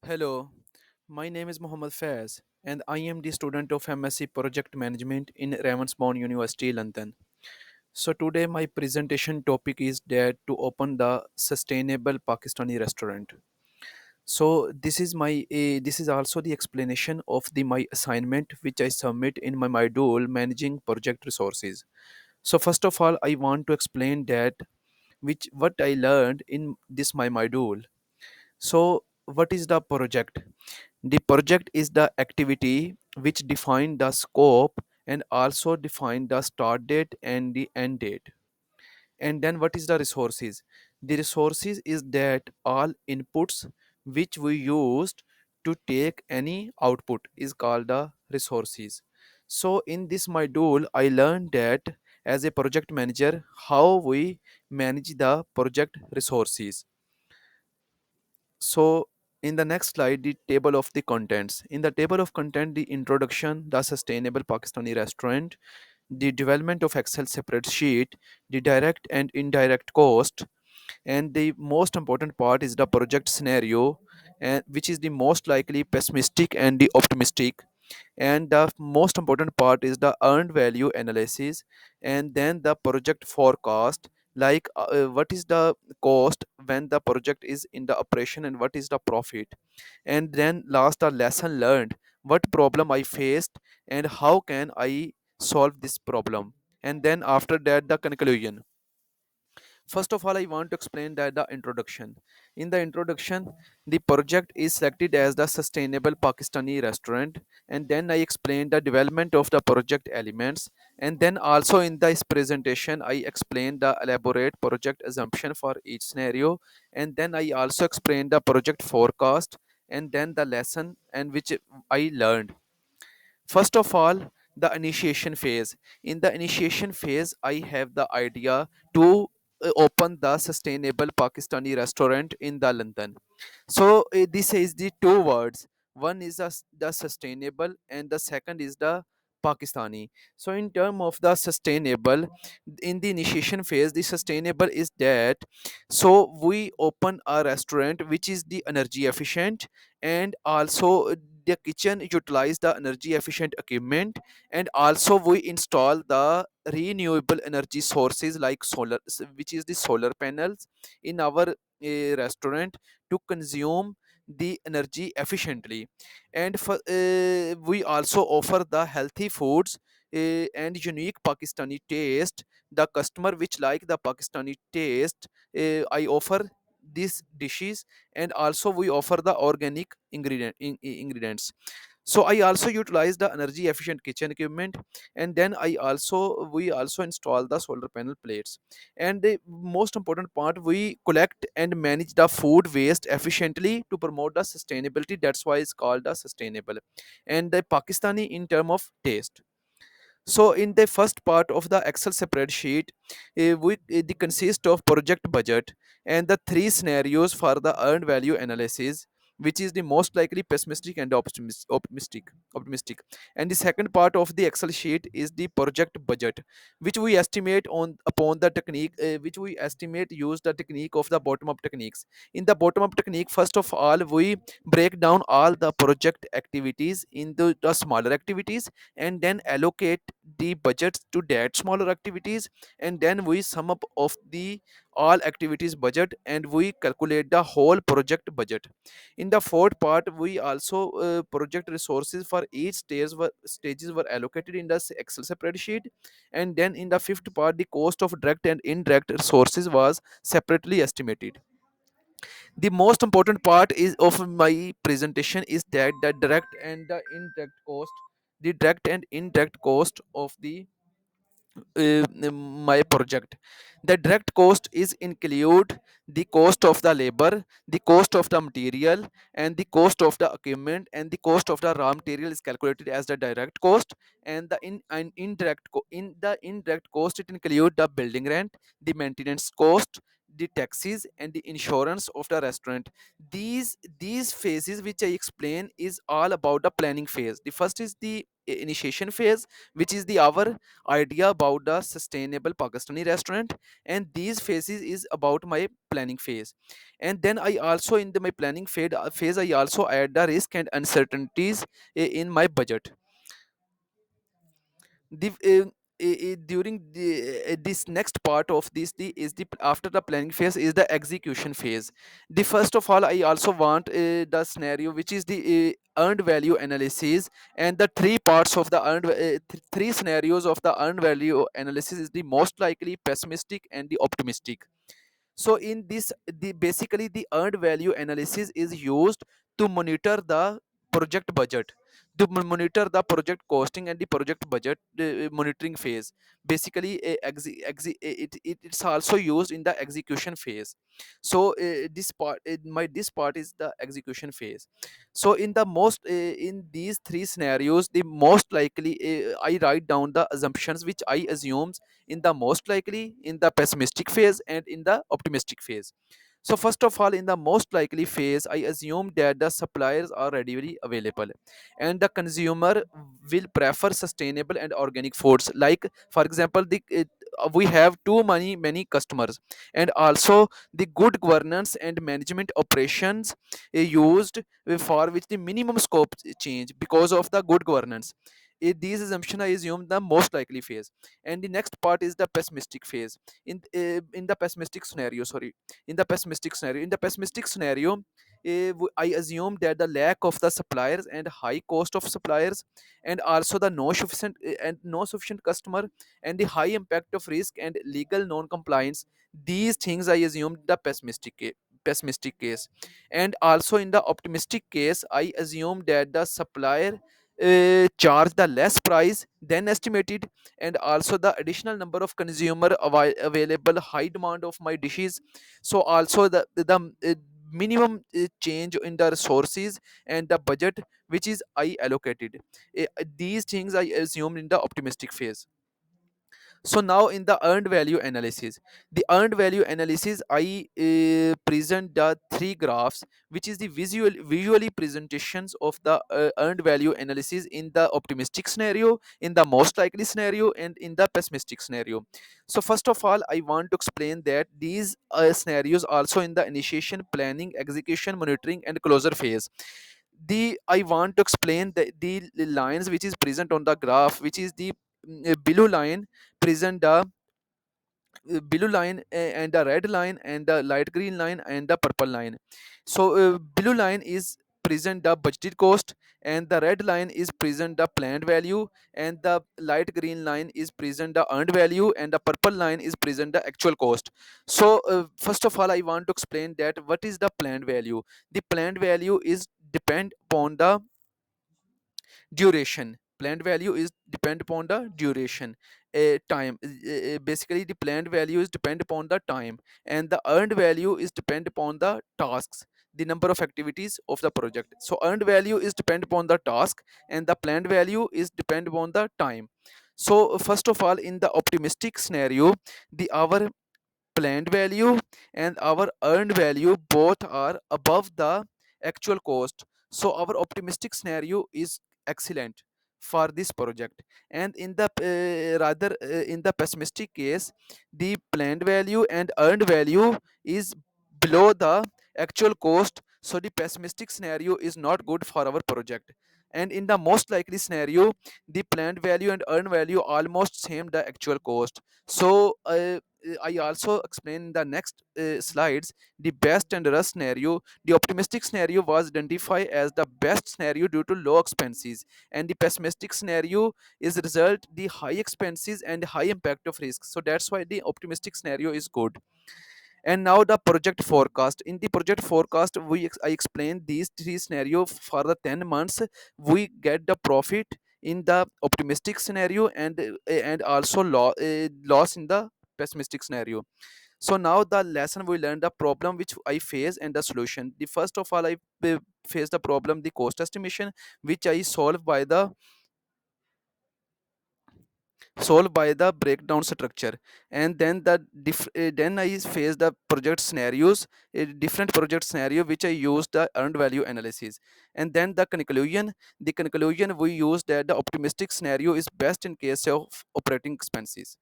Hello, my name is Mohammad Faiz and I am the student of MSc Project Management in Ravensbourne University, London. So today my presentation topic is that to open the sustainable Pakistani restaurant. So this is also the explanation of the my assignment which I submit in my module managing project resources. So first of all I want to explain that which what I learned in this my module. So what is the project? The project is the activity which define the scope and also define the start date and the end date. And then what is the resources? The resources is that all inputs which we used to take any output is called the resources. So in this module, I learned that as a project manager, how we manage the project resources. So in the next slide, the table of the contents. In the table of content, the introduction, the sustainable Pakistani restaurant, the development of Excel separate sheet, the direct and indirect cost, and the most important part is the project scenario, and which is the most likely pessimistic and the optimistic, and the most important part is the earned value analysis, and then the project forecast, like what is the cost when the project is in the operation and what is the profit, and then last the lesson learned, what problem I faced and how can I solve this problem, and then after that the conclusion. First of all, I want to explain that the introduction. In the introduction, the project is selected as the sustainable Pakistani restaurant, and then I explain the development of the project elements, and then also in this presentation, I explain the elaborate project assumption for each scenario, and then I also explain the project forecast, and then the lesson and which I learned. First of all, the initiation phase. In the initiation phase, I have the idea to open the sustainable Pakistani restaurant in the London. So this is the two words. One is the sustainable, and the second is the Pakistani. So in term of the sustainable, in the initiation phase, the sustainable is that so we open a restaurant which is the energy efficient, and also the kitchen utilize the energy efficient equipment, and also we install the renewable energy sources like solar, which is the solar panels in our restaurant to consume the energy efficiently. And we also offer the healthy foods and unique Pakistani taste. The customer which like the Pakistani taste, I offer these dishes, and also we offer the organic ingredients. So I also utilize the energy efficient kitchen equipment, and then we also install the solar panel plates. And the most important part, we collect and manage the food waste efficiently to promote the sustainability. That's why it's called the sustainable and the Pakistani in term of taste. So in the first part of the Excel spreadsheet, they consist of project budget and the three scenarios for the earned value analysis, which is the most likely pessimistic and optimistic. And the second part of the Excel sheet is the project budget, which we estimate on upon the technique, which we estimate use the technique of the bottom up techniques. In the bottom up technique, first of all, we break down all the project activities into the smaller activities, and then allocate the budgets to that smaller activities, and then we sum up of the all activities budget and we calculate the whole project budget. In the fourth part, we also project resources for each stages were allocated in the Excel spreadsheet, and then in the fifth part, the cost of direct and indirect resources was separately estimated. The most important part is of my presentation is that the direct and the indirect cost, the direct and indirect cost of the my project. The direct cost is include the cost of the labor, the cost of the material, and the cost of the equipment, and the cost of the raw material is calculated as the direct cost. And the in the indirect cost, it include the building rent, the maintenance cost, the taxes and the insurance of the restaurant. These phases which I explain is all about the planning phase. The first is the initiation phase, which is the our idea about the sustainable Pakistani restaurant, and these phases is about my planning phase. And then I also in my planning phase I also add the risk and uncertainties in my budget. The during this next part of this the is the after the planning phase is the execution phase. The first of all I also want the scenario which is the earned value analysis, and the three parts of the three scenarios of the earned value analysis is the most likely, pessimistic, and the optimistic. So in this the basically the earned value analysis is used to monitor the project budget, to monitor the project costing and the project budget monitoring phase. Basically it's also used in the execution phase. So this part is the execution phase. So in the most in these three scenarios, the most likely I write down the assumptions which I assume in the most likely, in the pessimistic phase, and in the optimistic phase. So first of all, in the most likely phase, I assume that the suppliers are readily available and the consumer will prefer sustainable and organic foods. Like for example, we have too many customers, and also the good governance and management operations used for which the minimum scope change because of the good governance. These assumptions I assume the most likely phase. And the next part is the pessimistic phase. In the pessimistic scenario, sorry, in the pessimistic scenario, I assume that the lack of the suppliers and high cost of suppliers, and also the no sufficient customer, and the high impact of risk and legal non compliance. These things I assume the pessimistic case. And also in the optimistic case, I assume that the supplier charge the less price than estimated, and also the additional number of consumer available, high demand of my dishes. So also the minimum change in the resources and the budget which is I allocated. These things I assumed in the optimistic phase. So now in the earned value analysis, the earned value analysis I present the three graphs which is the visually presentations of the earned value analysis in the optimistic scenario, in the most likely scenario, and in the pessimistic scenario. So first of all I want to explain that these scenarios also in the initiation, planning, execution, monitoring, and closure phase. The I want to explain the lines which is present on the graph, which is the blue line present the blue line and the red line and the light green line and the purple line. So blue line is present the budgeted cost, and the red line is present the planned value, and the light green line is present the earned value, and the purple line is present the actual cost. So first of all I want to explain that what is the planned value. The planned value is depend upon the duration. Planned value is depend upon the duration, time. Basically the planned value is depend upon the time, and the earned value is depend upon the tasks, the number of activities of the project. So earned value is depend upon the task, and the planned value is depend upon the time. So first of all in the optimistic scenario, the our planned value and our earned value both are above the actual cost. So our optimistic scenario is excellent for this project. And in the in the pessimistic case, the planned value and earned value is below the actual cost. So the pessimistic scenario is not good for our project. And in the most likely scenario, the planned value and earned value almost same the actual cost. So I also explain in the next slides the best and worst scenario. The optimistic scenario was identified as the best scenario due to low expenses, and the pessimistic scenario is result the high expenses and high impact of risk. So that's why the optimistic scenario is good. And now the project forecast. In the project forecast, I explained these three scenario for the 10 months. We get the profit in the optimistic scenario, and also loss in the pessimistic scenario. So now the lesson we learned, the problem which I face and the solution. The first of all I face the problem, the cost estimation, which I solve by the solved by the breakdown structure. And then then I face the project scenarios, a different project scenario which I use the earned value analysis. And then the conclusion we use that the optimistic scenario is best in case of operating expenses.